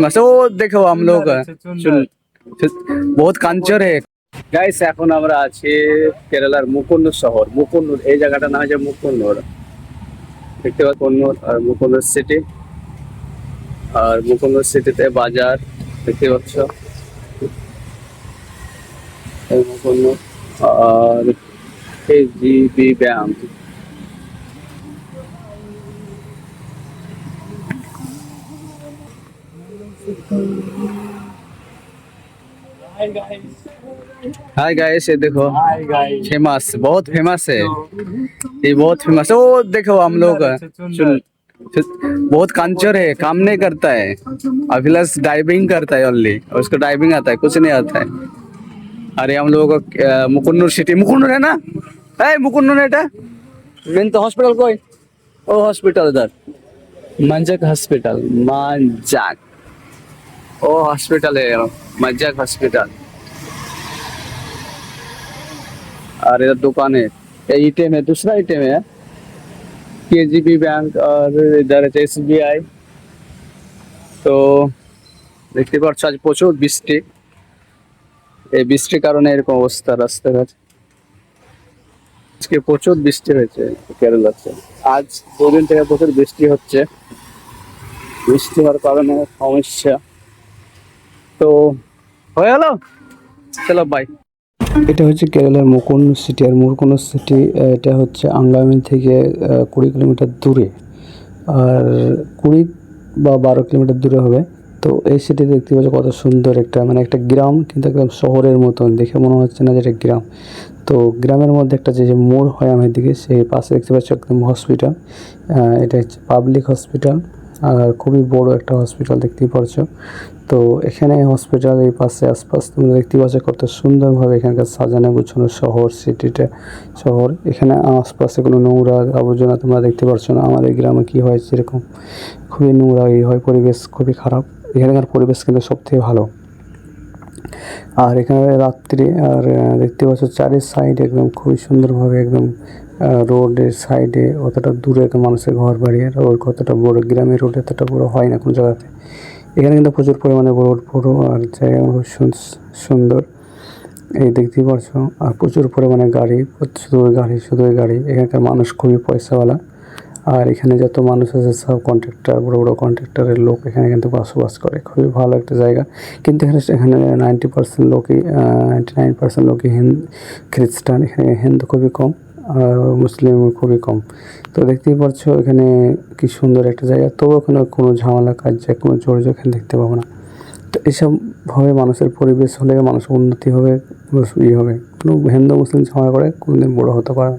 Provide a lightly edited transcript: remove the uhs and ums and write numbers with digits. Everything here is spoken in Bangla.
वो देखो हम लोग बहुत কাঞ্চর হে গাইস। এখন আমরা আছি কেরালার মুকুন্নর শহর। মুকুন্নর এই জায়গাটার নাম হচ্ছে মুকুন্নর। দেখতে পাচ্ছ মুকুন্নর আর মুকুন্নর সিটি, আর মুকুন্নর সিটিতে বাজার দেখতে পাচ্ছ এই মুকুন্নর। আর কেজিবি ব্যাংক। हाय गाइस, ये देखो फेमस, बहुत फेमस है ये, बहुत फेमस है। वो देखो हम लोग बहुत कांचर है, काम नहीं करता है। अभिलाष डाइविंग करता है ओनली, उसको डाइविंग आता है, कुछ नहीं आता है। अरे हम लोग मुकुन्नूर सिटी, मुकुन्नूर है ना, है मुकुन्नूर এটা মেন তো হসপিটাল কই? ও হসপিটাল इधर मंजक हॉस्पिटल, मंजक ओ हॉस्पिटल है, मंजक हॉस्पिटल। और इधर दुकान है, ये एटीएम है, दूसरा एटीएम है केजीबी बैंक, और इधर है एसबीआई। তো দেখতে পাচ্ছ আজ প্রচুর বৃষ্টি, এই বৃষ্টির কারণে এরকম অবস্থা রাস্তাঘাট। আজকে প্রচুর বৃষ্টি হয়েছে কেরালাতে, আজ দুদিন থেকে প্রচুর বৃষ্টি হচ্ছে। বৃষ্টি হওয়ার কারণে সমস্যা। তো হয়ে গেল, চলো বাই। এটা হচ্ছে কেরালার মুকুন্নর সিটি। আর মুকুন্নর সিটি এটা হচ্ছে আঙ্গামি থেকে 20 কিলোমিটার দূরে, আর 20 বা 12 কিলোমিটার দূরে হবে। তো এই সিটি দেখতে পাচ্ছ কত সুন্দর একটা, মানে একটা গ্রাম, কিন্তু একদম শহরের মতন দেখে মনে হচ্ছে না যে এটা গ্রাম। তো গ্রামের মধ্যে একটা যে মোড় হয় আমার দিকে, সেই পাশে দেখতে পাচ্ছ একদম হসপিটাল। এটা হচ্ছে পাবলিক হসপিটাল, আর খুবই বড় একটা হসপিটাল দেখতেই পাচ্ছ। তো এখানে হসপিটাল এই পাশে আশপাশ তোমরা দেখতে পাচ্ছ কত সুন্দরভাবে এখানকার সাজানো গুছানো শহর, সিটিটা শহর। এখানে আশপাশে কোনো নোংরা আবর্জনা তোমরা দেখতে পাচ্ছ না। আমাদের গ্রামে কি হয় সেরকম খুবই নোংরা হয়, পরিবেশ খুবই খারাপ। এখানকার পরিবেশ কিন্তু সবথেকে ভালো। আর এখানে রাত্রি আর দেখতে পাচ্ছ চারি সাইডে একদম খুবই সুন্দরভাবে, একদম রোডের সাইডে অতটা দূরে মানুষের ঘর বাড়ি, আর রোড কতটা বড়, গ্রামের রোড এতটা বড় হয় না কোনো জায়গাতে। এখানে কিন্তু প্রচুর পরিমাণে রোড বড়, আর জায়গা খুব সুন্দর এই দেখতেই পাচ্ছ। আর প্রচুর পরিমাণে গাড়ি, শুধুই গাড়ি। এখানকার মানুষ খুবই পয়সাওয়ালা। আর এখানে যত মানুষ আছে সব কন্ট্রাক্টর, বড় বড় কন্ট্রাক্টরের লোক এখানে কিন্তু বসবাস করে। খুবই ভালো একটা জায়গা। কিন্তু এখানে 90% লোকই 99% লোকই খ্রিস্টান। এখানে হিন্দু খুবই কম, আর মুসলিম খুবই কম। তো দেখতেই পাচ্ছ এখানে কি সুন্দর একটা জায়গা। তবু ওখানে কোনো ঝামেলা কাজ, কোনো জোর এখানে দেখতে পাবো না। তো এইসবভাবে মানুষের পরিবেশ হলে মানুষের উন্নতি হবে, হবে। কোনো হিন্দু মুসলিম ঝামেলা করে কোনোদিন বড় হতে পারে না।